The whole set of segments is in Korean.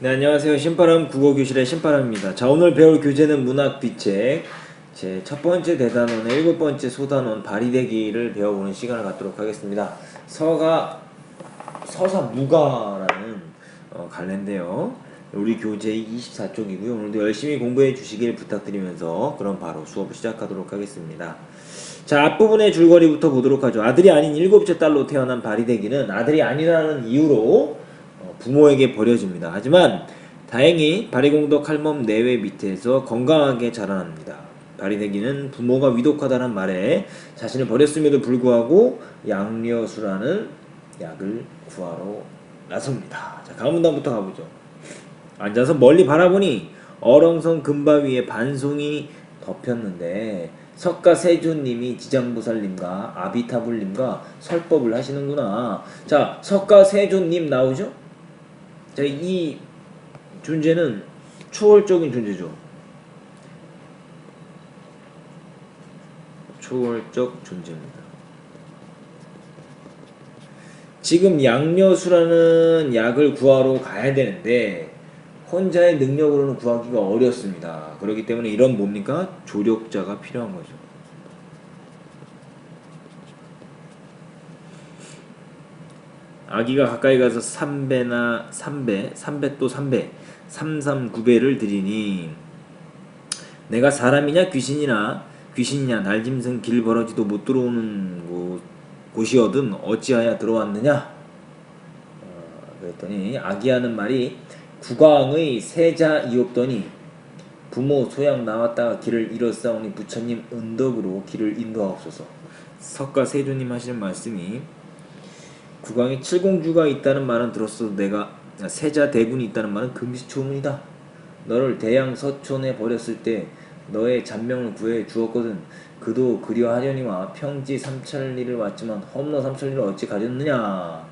네, 안녕하세요. 신바람 국어교실의 신바람입니다. 자, 오늘 배울 교재는 문학비책 제 첫 번째 대단원의 일곱 번째 소단원 발휘대기를 배워보는 시간을 갖도록 하겠습니다. 서사무가라는 갈래인데요. 우리 교재 24쪽이고요. 오늘도 열심히 공부해 주시길 부탁드리면서 그럼 바로 수업을 시작하도록 하겠습니다. 자, 앞부분의 줄거리부터 보도록 하죠. 아들이 아닌 일곱째 딸로 태어난 발휘대기는 아들이 아니라는 이유로 부모에게 버려집니다. 하지만 다행히 발휘공덕 할멈 내외 밑에서 건강하게 자라납니다. 발휘대기는 부모가 위독하다는 말에 자신을 버렸음에도 불구하고 양려수라는 약을 구하러 나섭니다. 자, 다음 문단부터 가보죠. 앉아서 멀리 바라보니 어렁성 금바위에 반송이 덮였는데 석가세존님이 지장보살님과 아비타불님과 설법을 하시는구나. 자, 석가세존님 나오죠? 자, 이 존재는 초월적인 존재죠. 초월적 존재입니다. 지금 양려수라는 약을 구하러 가야 되는데 혼자의 능력으로는 구하기가 어렵습니다. 그렇기 때문에 이런 뭡니까? 조력자가 필요한 거죠. 아기가 가까이 가서 3배 또 3배, 339배를 드리니 내가 사람이냐 귀신이냐 날짐승 길 벌어지도 못 들어오는 곳이거든 어찌하여 들어왔느냐? 그랬더니 아기 하는 말이 국왕의 세자이옵더니 부모 소양 나왔다가 길을 잃었사오니 부처님 은덕으로 길을 인도하옵소서. 석가세존님 하시는 말씀이 국왕에 칠공주가 있다는 말은 들었어도 내가 세자 대군이 있다는 말은 금시초문이다. 너를 대양 서촌에 버렸을 때 너의 잔명을 구해 주었거든. 그도 그리하려니와 평지 삼천리를 왔지만 험로 삼천리를 어찌 가졌느냐.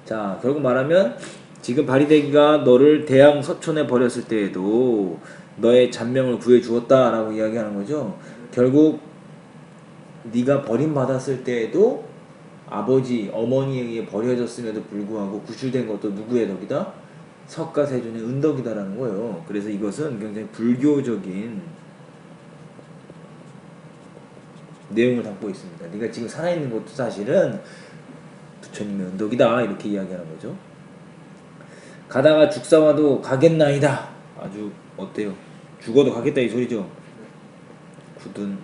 자, 결국 말하면 지금 발휘대기가 너를 대양 서촌에 버렸을 때에도 너의 잔명을 구해 주었다라고 이야기하는 거죠. 결국 네가 버림받았을 때에도 아버지, 어머니에게 버려졌음에도 불구하고 구출된 것도 누구의 덕이다? 석가세존의 은덕이다라는 거예요. 그래서 이것은 굉장히 불교적인 내용을 담고 있습니다. 네가 지금 살아있는 것도 사실은 부처님의 은덕이다 이렇게 이야기하는 거죠. 가다가 죽사와도 가겠나이다. 아주 어때요? 죽어도 가겠다 이 소리죠. 굳은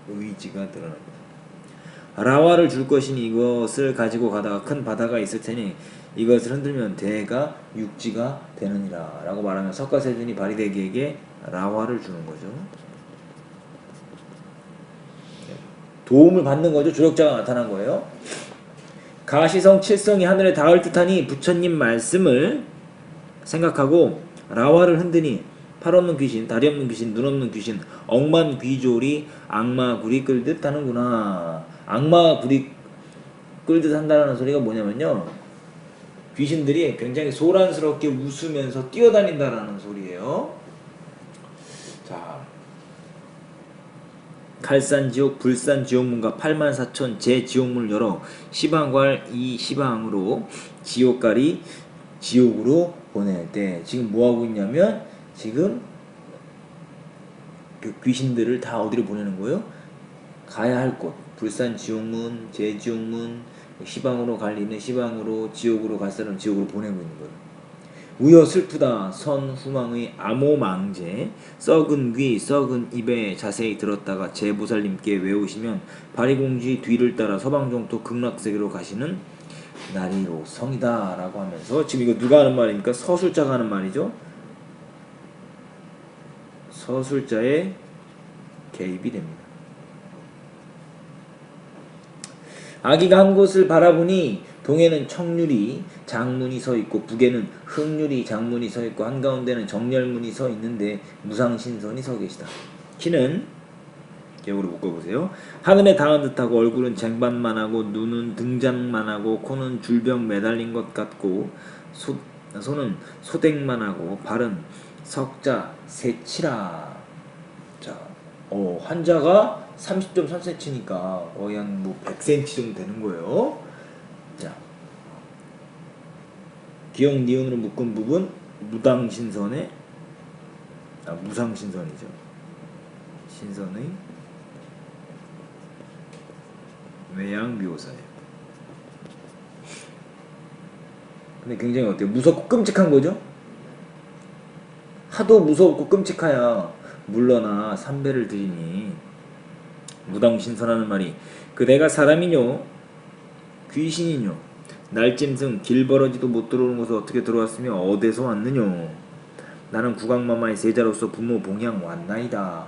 의지가 드러납니다. 라와를 줄 것이니 이것을 가지고 가다가 큰 바다가 있을 테니 이것을 흔들면 대가 육지가 되느니라 라고 말하면 석가세존이 발휘대기에게 라와를 주는 거죠. 도움을 받는 거죠. 조력자가 나타난 거예요. 가시성 칠성이 하늘에 닿을 듯하니 부처님 말씀을 생각하고 라와를 흔드니 팔 없는 귀신, 다리 없는 귀신, 눈 없는 귀신, 억만 귀졸이 악마굴이 끌듯 하는구나. 악마굴이 끌듯 한다는 소리가 뭐냐면요, 귀신들이 굉장히 소란스럽게 웃으면서 뛰어다닌다라는 소리예요. 자, 칼산지옥 불산지옥문과 84,000 제지옥문을 열어 시방괄 이 시방으로 지옥갈이 지옥으로 보낼 때 지금 뭐하고 있냐면 지금 그 귀신들을 다 어디로 보내는 거예요? 가야 할 곳, 불산지옥문, 제지옥문, 시방으로 갈 일은 시방으로, 지옥으로 갈 사람은 지옥으로 보내고 있는 거예요. 우여 슬프다 선후망의 암호망제 썩은 귀 썩은 입에 자세히 들었다가 제보살님께 외우시면 발휘공주의 뒤를 따라 서방정토 극락세계로 가시는 나리로 성이다 라고 하면서, 지금 이거 누가 하는 말입니까? 서술자가 하는 말이죠. 서술자의 개입이 됩니다. 아기가 한 곳을 바라보니 동에는 청유리 장문이 서 있고 북에는 흑유리 장문이 서 있고 한가운데는 정렬문이 서 있는데 무상신선이 서 계시다. 키는 기억으로 묶어보세요. 하늘에 닿은 듯하고 얼굴은 쟁반만 하고 눈은 등잔만 하고 코는 줄병 매달린 것 같고 손은 소댕만 하고 발은 석자 새치라. 자, 환자가 30.3cm니까 거의 한 100cm 정도 되는 거예요. 자, 기역 니은으로 묶은 부분 무당신선의 무상신선이죠. 신선의 외양묘사예요. 근데 굉장히 어때요? 무섭고 끔찍한 거죠? 하도 무섭고 끔찍하야 물러나 삼배를 드리니. 무당신선하는 말이 그대가 사람이뇨 귀신이뇨 날짐승 길 벌어지도 못 들어오는 곳에 어떻게 들어왔으며 어디서 왔느뇨. 나는 국왕마마의 세자로서 부모 봉양 왔나이다.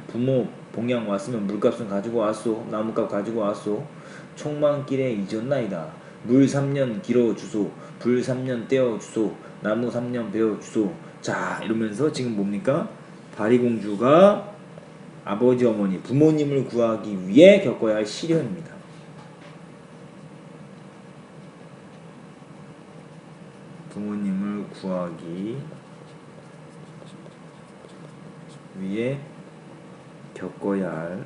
부모 봉양 왔으면 물값은 가지고 왔소. 나무값 가지고 왔소. 총망길에 잊었나이다. 물 3년 길어 주소. 불 3년 떼어 주소. 나무 3년 베어 주소. 자 이러면서 지금 뭡니까? 바리공주가 아버지 어머니 부모님을 구하기 위해 겪어야 할 시련입니다. 부모님을 구하기 위해 겪어야 할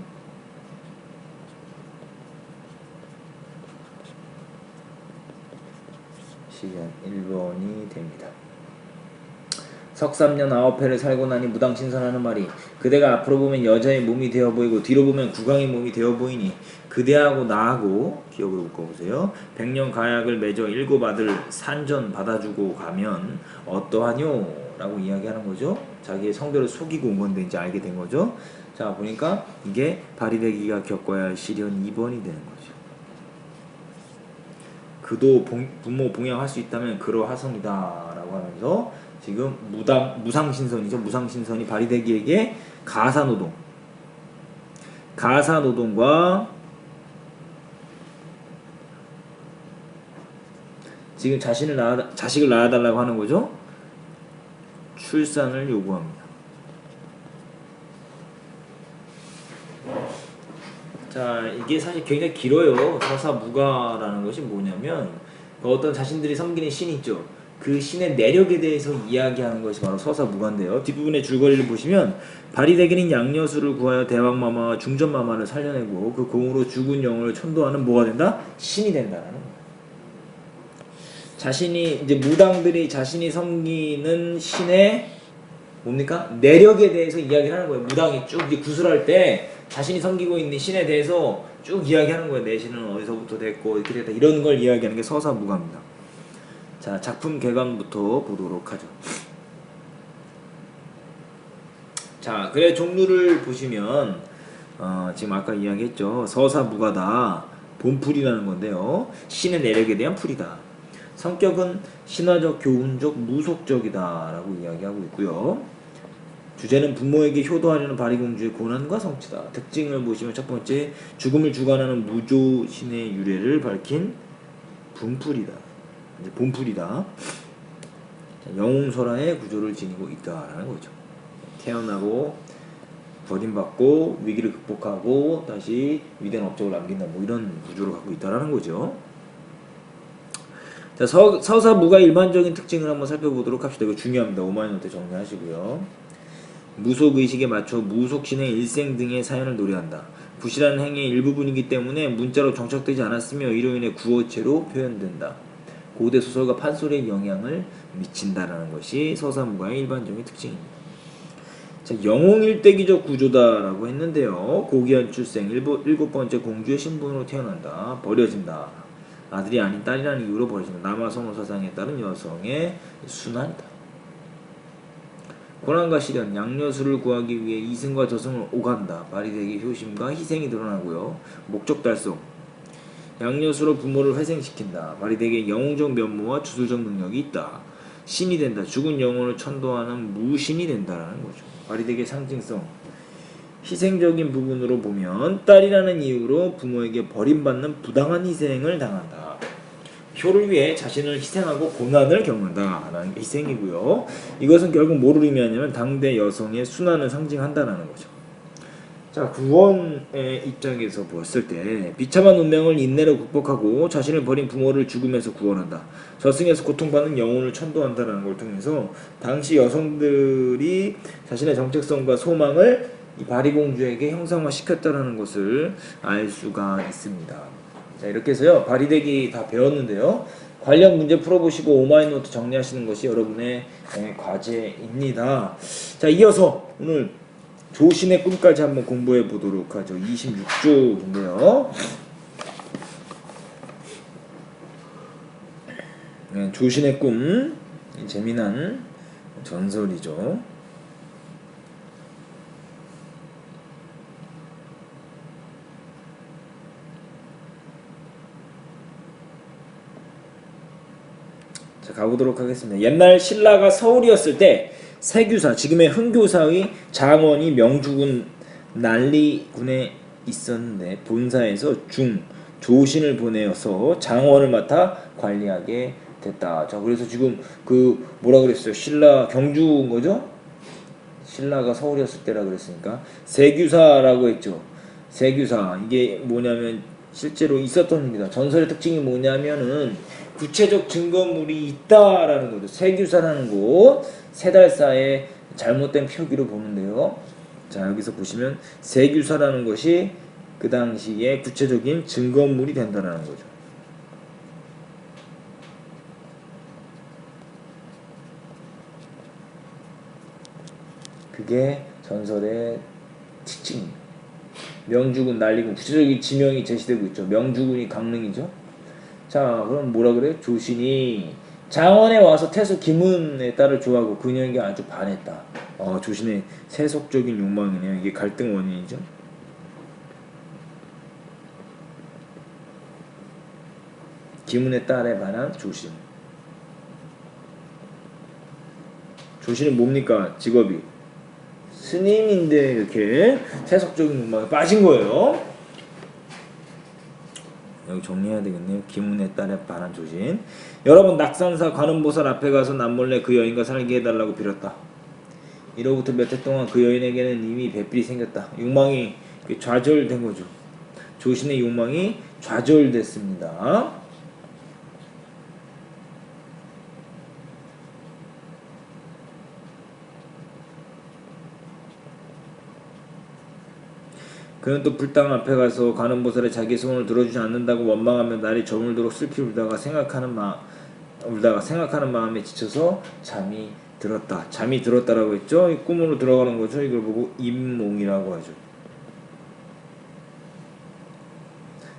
시련 1번이 됩니다. 석삼년 9해를 살고 나니 무당신선하는 말이 그대가 앞으로 보면 여자의 몸이 되어 보이고 뒤로 보면 국왕의 몸이 되어 보이니 그대하고 나하고 기억으로 묶어보세요. 100년 가약을 맺어 7 아들 산전 받아주고 가면 어떠하뇨? 라고 이야기하는 거죠. 자기의 성별을 속이고 온 건데 이제 알게 된 거죠. 자 보니까 이게 바리대기가 겪어야 할 시련 2번이 되는 거죠. 그도 부모 봉양할 수 있다면 그러하성이다 라고 하면서 지금 무상신선이죠. 무상신선이 바리대기에게 가사노동과 지금 자식을 낳아달라고 하는 거죠. 출산을 요구합니다. 자 이게 사실 굉장히 길어요. 서사무가라는 것이 뭐냐면 어떤 자신들이 섬기는 신이 있죠. 그 신의 내력에 대해서 이야기하는 것이 바로 서사무가인데요. 뒷부분의 줄거리를 보시면 바리대기는 양녀수를 구하여 대왕마마와 중전마마를 살려내고 그 공으로 죽은 영혼을 천도하는 뭐가 된다? 신이 된다라는 거예요. 자신이 이제 무당들이 자신이 섬기는 신의 뭡니까? 내력에 대해서 이야기를 하는 거예요. 무당이 쭉 이제 구술할 때 자신이 섬기고 있는 신에 대해서 쭉 이야기하는 거예요. 내 신은 어디서부터 됐고 이렇게 됐다 이런 걸 이야기하는 게 서사무가입니다. 자 작품 개관부터 보도록 하죠. 자 그래 종류를 보시면 지금 아까 이야기했죠. 서사무가다 본풀이라는 건데요. 신의 내력에 대한 풀이다. 성격은 신화적, 교훈적, 무속적이다 라고 이야기하고 있고요. 주제는 부모에게 효도하려는 바리공주의 고난과 성취다. 특징을 보시면 첫 번째 죽음을 주관하는 무조신의 유래를 밝힌 분풀이다. 이제 본풀이다. 영웅설화의 구조를 지니고 있다라는 거죠. 태어나고 버림받고 위기를 극복하고 다시 위대한 업적을 남긴다. 뭐 이런 구조를 갖고 있다라는 거죠. 자, 서사무가 일반적인 특징을 한번 살펴보도록 합시다. 이거 중요합니다. 5만원 때 정리하시고요. 무속의식에 맞춰 무속신의 일생 등의 사연을 노래한다. 부실한 행위의 일부분이기 때문에 문자로 정착되지 않았으며 이로 인해 구어체로 표현된다. 고대 소설과 판소리에 영향을 미친다라는 것이 서사무가의 일반적인 특징입니다. 자, 영웅일대기적 구조다라고 했는데요. 고귀한 출생, 7번째 공주의 신분으로 태어난다. 버려진다. 아들이 아닌 딸이라는 이유로 버려진다. 남아선호 사상에 따른 여성의 순환이다. 고난과 시련, 양녀수를 구하기 위해 이승과 저승을 오간다. 바리대기 효심과 희생이 드러나고요. 목적 달성, 양녀수로 부모를 회생시킨다. 바리대기의 영웅적 면모와 주술적 능력이 있다. 신이 된다. 죽은 영혼을 천도하는 무신이 된다라는 거죠. 바리대기의 상징성, 희생적인 부분으로 보면 딸이라는 이유로 부모에게 버림받는 부당한 희생을 당한다. 효를 위해 자신을 희생하고 고난을 겪는다 라는 게 희생이고요. 이것은 결국 뭐를 의미하냐면 당대 여성의 순환을 상징한다라는 거죠. 자, 구원의 입장에서 보았을 때 비참한 운명을 인내로 극복하고 자신을 버린 부모를 죽음에서 구원한다. 저승에서 고통받는 영혼을 천도한다라는 걸 통해서 당시 여성들이 자신의 정체성과 소망을 이 바리공주에게 형상화시켰다는 것을 알 수가 있습니다. 자, 이렇게 해서요 바리대기 다 배웠는데요. 관련 문제 풀어보시고 오마이노트 정리하시는 것이 여러분의 과제입니다. 자, 이어서 오늘 조신의 꿈까지 한번 공부해 보도록 하죠. 26쪽인데요. 조신의 꿈, 재미난 전설이죠. 자, 가보도록 하겠습니다. 옛날 신라가 서울이었을 때 세규사, 지금의 흥교사의 장원이 명주군 난리군에 있었는데 본사에서 조신을 보내어서 장원을 맡아 관리하게 됐다. 자, 그래서 지금 뭐라 그랬어요? 신라 경주인 거죠? 신라가 서울이었을 때라 그랬으니까 세규사라고 했죠. 세규사, 이게 뭐냐면 실제로 있었던 일입니다. 전설의 특징이 뭐냐면은 구체적 증거물이 있다라는 거죠. 세규사라는 곳, 세달사의 잘못된 표기로 보는데요. 자, 여기서 보시면 세규사라는 것이 그 당시에 구체적인 증거물이 된다라는 거죠. 그게 전설의 특징입니다. 명주군 난리군, 구체적인 지명이 제시되고 있죠. 명주군이 강릉이죠. 자, 그럼 뭐라 그래? 조신이 장원에 와서 태수 김은의 딸을 좋아하고 그녀에게 아주 반했다. 조신의 세속적인 욕망이네요. 이게 갈등 원인이죠. 김은의 딸에 반한 조신. 조신은 뭡니까? 직업이 스님인데 이렇게 세속적인 욕망에 빠진 거예요. 여기 정리해야 되겠네요. 김은의 딸에 반한 조신. 여러분, 낙산사 관음보살 앞에 가서 남몰래 그 여인과 살게 해달라고 빌었다. 이로부터 몇 해 동안 그 여인에게는 이미 배필이 생겼다. 욕망이 좌절된 거죠. 조신의 욕망이 좌절됐습니다. 그는 또 불당 앞에 가서 관음보살의 자기 소원을 들어주지 않는다고 원망하며 날이 저물도록 슬피 울다가 생각하는 마음에 지쳐서 잠이 들었다. 잠이 들었다라고 했죠. 이 꿈으로 들어가는 거죠. 이걸 보고 임몽이라고 하죠.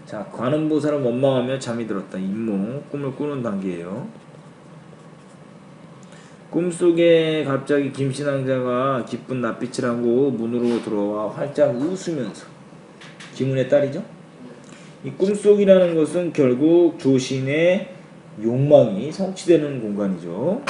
자, 관음보살은 원망하며 잠이 들었다. 임몽, 꿈을 꾸는 단계예요. 꿈속에 갑자기 김신앙자가 기쁜 낯빛을 하고 문으로 들어와 활짝 웃으면서, 김은의 딸이죠. 이 꿈속이라는 것은 결국 조신의 욕망이 성취되는 공간이죠.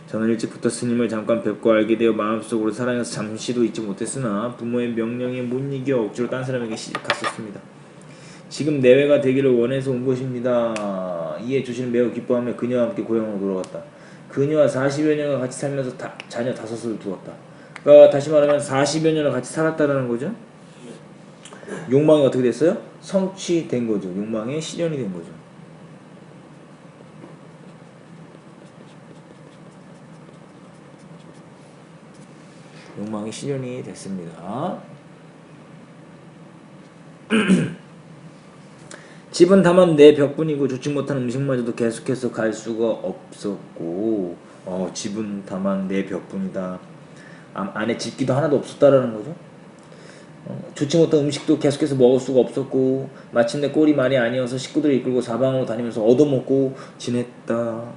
저는 일찍부터 스님을 잠깐 뵙고 알게 되어 마음속으로 사랑해서 잠시도 잊지 못했으나 부모의 명령에 못 이겨 억지로 딴 사람에게 시집갔었습니다. 지금 내외가 되기를 원해서 온 것입니다. 이에 조신은 매우 기뻐하며 그녀와 함께 고향으로 돌아갔다. 그녀와 40여 년을 같이 살면서 자녀 5을 두었다. 그러니까 다시 말하면 40여 년을 같이 살았다는 거죠. 욕망이 어떻게 됐어요? 성취된 거죠. 욕망의 실현이 된 거죠. 욕망이 실현이 됐습니다. 집은 다만 내 벽뿐이고 좋지 못한 음식마저도 계속해서 갈 수가 없었고, 집은 다만 내 벽뿐이다. 안에 집기도 하나도 없었다라는 거죠. 좋지 못한 음식도 계속해서 먹을 수가 없었고, 마침내 꼴이 말이 아니어서 식구들을 이끌고 사방으로 다니면서 얻어먹고 지냈다.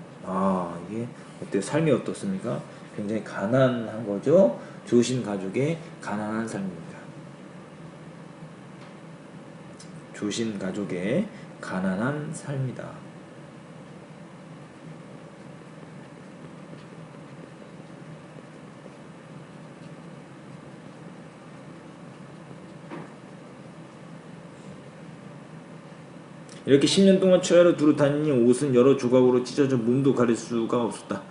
이게 어때요? 삶이 어떻습니까? 굉장히 가난한 거죠. 조신 가족의 가난한 삶입니다. 조신 가족의 가난한 삶이다. 이렇게 10년 동안 초야로 두루 다니니 옷은 여러 조각으로 찢어져 몸도 가릴 수가 없었다.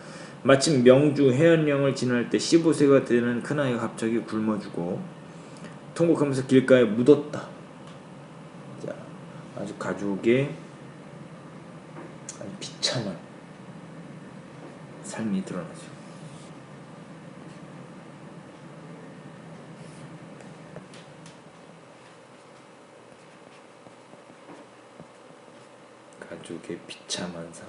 마침 명주 해안령을 지날 때 15세가 되는 큰아이가 갑자기 굶어 죽어 통곡하면서 길가에 묻었다. 자, 아주 가족의 아주 비참한 삶이 드러나죠. 가족의 비참한 삶.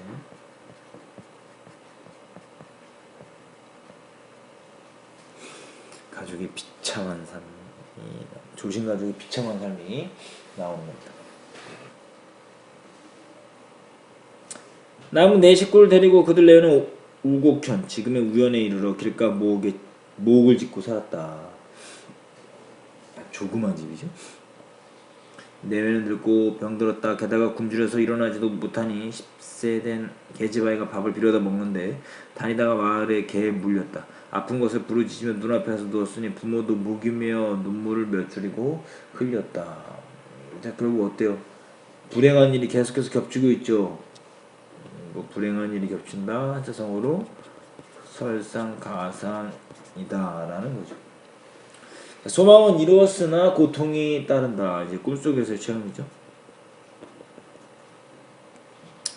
가족의 비참한 삶이, 조신 가족의 비참한 삶이 나오는 겁니다. 남은 네 식구를 데리고 그들 내외는 우곡현 지금의 우연에 이르러 길가 목을 짓고 살았다. 조그만 집이죠. 내외는 늙고 병들었다. 게다가 굶주려서 일어나지도 못하니 10세 된 계집아이가 밥을 빌어다 먹는데 다니다가 마을에 개에 물렸다. 아픈 것을 부르짖으며 눈앞에서 누웠으니 부모도 목이며 눈물을 몇 줄이고 흘렸다. 자, 결국 어때요? 불행한 일이 계속해서 겹치고 있죠. 뭐 불행한 일이 겹친다 한자성어로 설상가상이다라는 거죠. 소망은 이루었으나 고통이 따른다. 이제 꿈속에서의 체험이죠.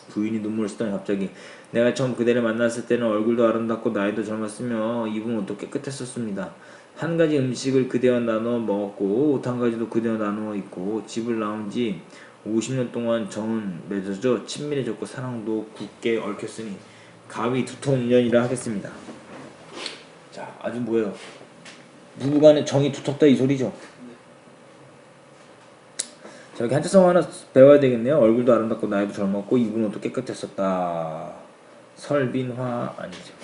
부인이 눈물을 쓰더니 갑자기 내가 처음 그대를 만났을 때는 얼굴도 아름답고 나이도 젊었으며 입은 옷도 깨끗했었습니다. 한 가지 음식을 그대와 나누어 먹었고 옷 한 가지도 그대와 나누어 입고 집을 나온 지 50년 동안 정은 맺어져 친밀해졌고 사랑도 굳게 얽혔으니 가위 두터운 인연이라 하겠습니다. 자, 아주 뭐예요? 부부간의 정이 두텁다 이 소리죠. 자, 여기 한자성 하나 배워야 되겠네요. 얼굴도 아름답고 나이도 젊었고 입은 옷도 깨끗했었다. 설빈화 아니죠.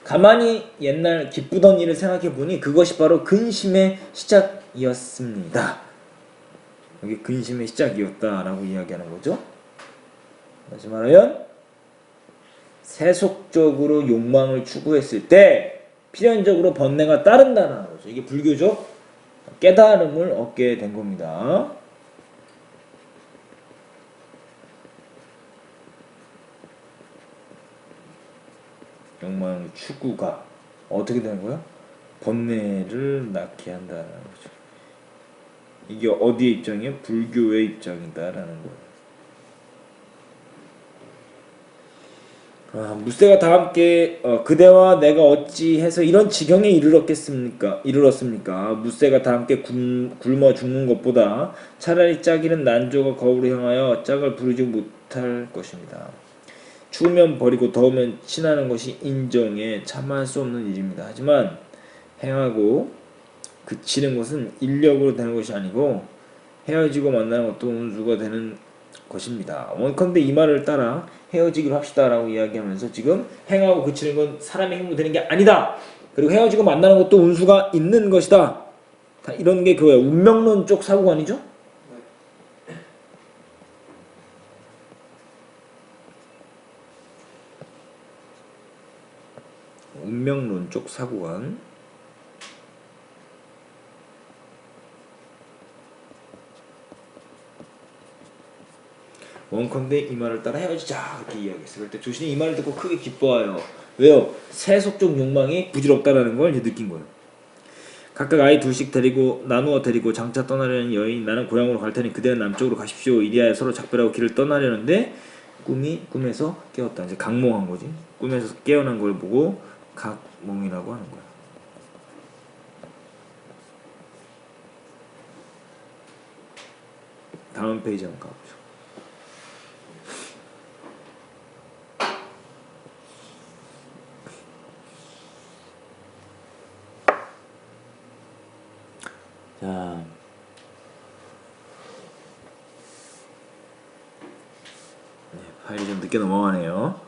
가만히 옛날 기쁘던 일을 생각해보니 그것이 바로 근심의 시작이었습니다. 여기 근심의 시작이었다라고 이야기하는 거죠. 다시 말하면 세속적으로 욕망을 추구했을 때 필연적으로 번뇌가 따른다는 거죠. 이게 불교적 깨달음을 얻게 된 겁니다. 욕망의 추구가 어떻게 되는 거야? 번뇌를 낳게 한다는 거죠. 이게 어디의 입장이에요? 불교의 입장이다라는 거예요. 무쇠가 다 함께 그대와 내가 어찌 해서 이런 지경에 이르렀습니까? 무쇠가 다 함께 굶어 죽는 것보다 차라리 짝이는 난조가 거울을 향하여 짝을 부르지 못할 것입니다. 추우면 버리고 더우면 친하는 것이 인정에 참할 수 없는 일입니다. 하지만 행하고 그치는 것은 인력으로 되는 것이 아니고 헤어지고 만나는 것도 운수가 되는 것입니다. 원컨대 이 말을 따라 헤어지기로 합시다 라고 이야기하면서 지금 행하고 그치는 건 사람의 힘으로 되는 게 아니다. 그리고 헤어지고 만나는 것도 운수가 있는 것이다. 이런 게 그거예요. 운명론 쪽 사고관이죠. 운명론 쪽 사고관. 원컨대 이 말을 따라 헤어지자 이렇게 이야기했어요. 그럴 때 조신이 이 말을 듣고 크게 기뻐해요. 왜요? 세속적 욕망이 부질없다라는 걸 이제 느낀 거예요. 각각 아이 둘씩 나누어 데리고 장차 떠나려는 여인 나는 고향으로 갈 테니 그대는 남쪽으로 가십시오. 이리하여 서로 작별하고 길을 떠나려는데 꿈에서 깨웠다. 이제 각몽한 거지. 꿈에서 깨어난 걸 보고 각몽이라고 하는 거야. 다음 페이지 한번 가보죠. 자, 파일이 좀 늦게 넘어가네요.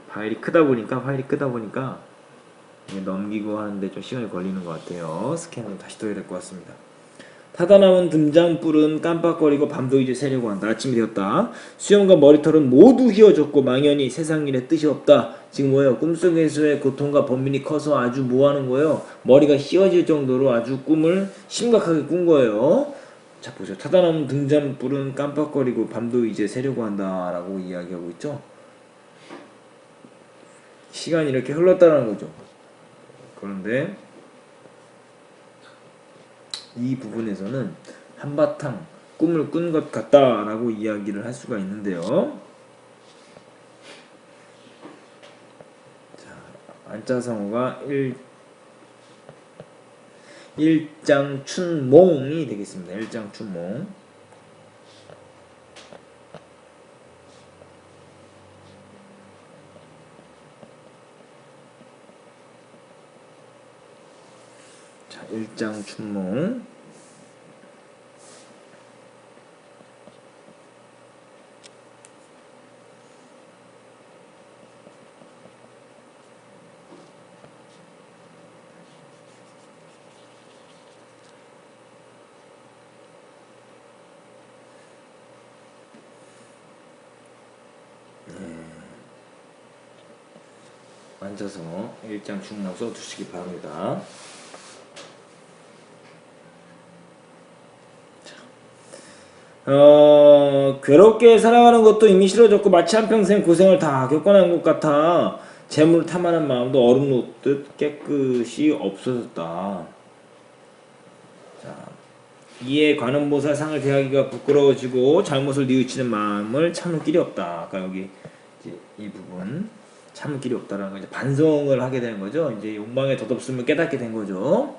파일이 크다 보니까 넘기고 하는데 좀 시간이 걸리는 것 같아요. 스캔을 다시 또 해야 될 것 같습니다. 타다 남은 등잔불은 깜빡거리고 밤도 이제 새려고 한다. 아침이 되었다. 수염과 머리털은 모두 휘어졌고 망연히 세상 일에 뜻이 없다. 지금 뭐예요? 꿈속에서의 고통과 번민이 커서 아주 뭐하는 거예요? 머리가 휘어질 정도로 아주 꿈을 심각하게 꾼 거예요. 자, 보죠. 타다 남은 등잔불은 깜빡거리고 밤도 이제 새려고 한다 라고 이야기하고 있죠. 시간이 이렇게 흘렀다는 거죠. 그런데 이 부분에서는 한바탕 꿈을 꾼 것 같다라고 이야기를 할 수가 있는데요. 안자성어가 일장춘몽이 되겠습니다. 일장춘몽. 자, 일장춘몽. 앉아서 일장춘몽 써두시기 바랍니다. 괴롭게 살아가는 것도 이미 싫어졌고 마치 한평생 고생을 다 겪어낸 것 같아 재물을 탐하는 마음도 얼음 놓듯 깨끗이 없어졌다. 자, 이에 관음보살 상을 대하기가 부끄러워지고 잘못을 뉘우치는 마음을 참을 길이 없다. 아까 여기 이제 이 부분 참을 길이 없다라는 거 이제 반성을 하게 되는 거죠. 이제 욕망에 덧없음을 깨닫게 된 거죠.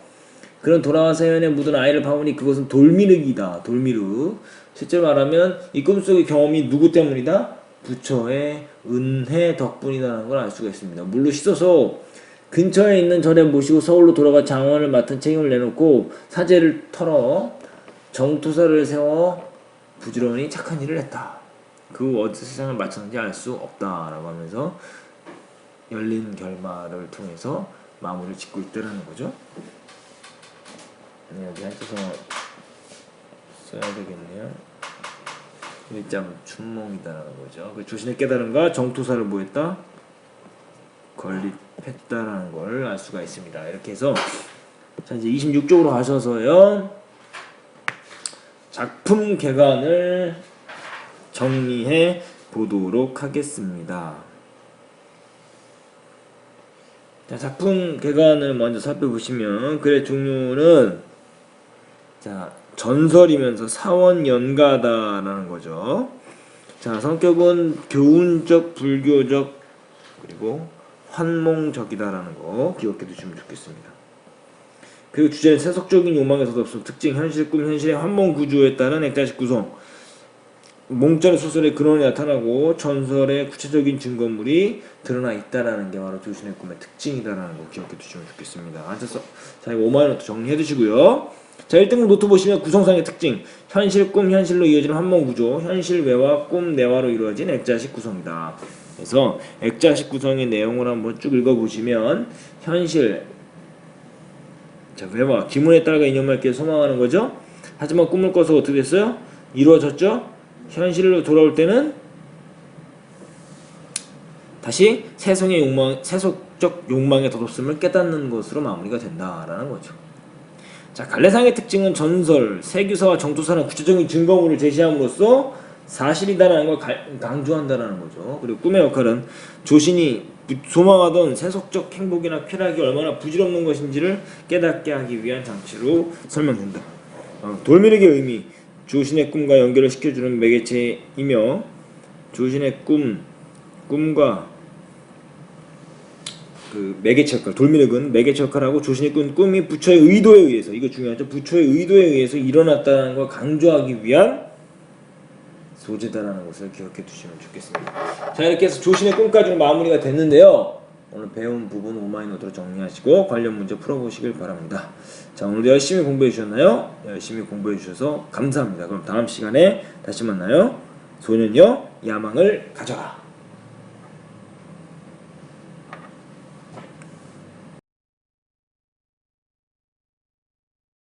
그런 돌아와 사연에 묻은 아이를 봐보니 그것은 돌미륵이다. 돌미륵. 실제로 말하면 이 꿈속의 경험이 누구 때문이다? 부처의 은혜 덕분이라는 걸 알 수가 있습니다. 물로 씻어서 근처에 있는 절에 모시고 서울로 돌아가 장원을 맡은 책임을 내놓고 사제를 털어 정토사를 세워 부지런히 착한 일을 했다. 그 어디서 세상을 마쳤는지 알 수 없다라고 하면서 열린 결말을 통해서 마무리를 짓고 있다라는 거죠. 여기 한자성어 써야 되겠네요. 일장춘몽이다라는 거죠. 그 조신의 깨달음과 정토사를 뭐했다? 건립했다라는 걸 알 수가 있습니다. 이렇게 해서 자 이제 26쪽으로 가셔서요. 작품 개관을 정리해 보도록 하겠습니다. 자, 작품 개관을 먼저 살펴보시면 글의 종류는 자 전설이면서 사원연가다라는 거죠. 자 성격은 교훈적, 불교적 그리고 환몽적이다라는 거 기억해 두시면 좋겠습니다. 그리고 주제는 세속적인 욕망에 덧없음, 특징, 현실, 꿈, 현실의 환몽 구조에 따른 액자식 구성, 몽자의 소설의 근원이 나타나고 전설의 구체적인 증거물이 드러나 있다라는 게 바로 조신의 꿈의 특징이다라는 거 기억해 두시면 좋겠습니다. 앉아서 자 이거 5만원 정리해 두시고요. 자 1등급 노트 보시면 구성상의 특징, 현실, 꿈, 현실로 이어지는 환몽 구조, 현실 외와 꿈, 내와로 이루어진 액자식 구성이다. 그래서 액자식 구성의 내용을 한번 쭉 읽어보시면 현실, 자 외와, 기문에 따라가 이념할게 소망하는 거죠. 하지만 꿈을 꿔서 어떻게 됐어요? 이루어졌죠? 현실로 돌아올 때는 다시 세속적 욕망의 덧없음을 깨닫는 것으로 마무리가 된다라는 거죠. 자, 갈래상의 특징은 전설, 세규사와 정토사는 구체적인 증거물을 제시함으로써 사실이다라는 걸 강조한다라는 거죠. 그리고 꿈의 역할은 조신이 소망하던 세속적 행복이나 쾌락이 얼마나 부질없는 것인지를 깨닫게 하기 위한 장치로 설명된다. 돌미륵의 의미, 조신의 꿈과 연결을 시켜주는 매개체이며 조신의 꿈과 그 매개체 역할, 돌미륵은 매개체 역할하고 조신의 꿈이 부처의 의도에 의해서, 이거 중요하죠. 부처의 의도에 의해서 일어났다는 걸 강조하기 위한 소재다라는 것을 기억해 두시면 좋겠습니다. 자 이렇게 해서 조신의 꿈까지 마무리가 됐는데요. 오늘 배운 부분 5마이노트로 정리하시고 관련 문제 풀어보시길 바랍니다. 자 오늘도 열심히 공부해 주셨나요? 열심히 공부해 주셔서 감사합니다. 그럼 다음 시간에 다시 만나요. 소년여 야망을 가져라.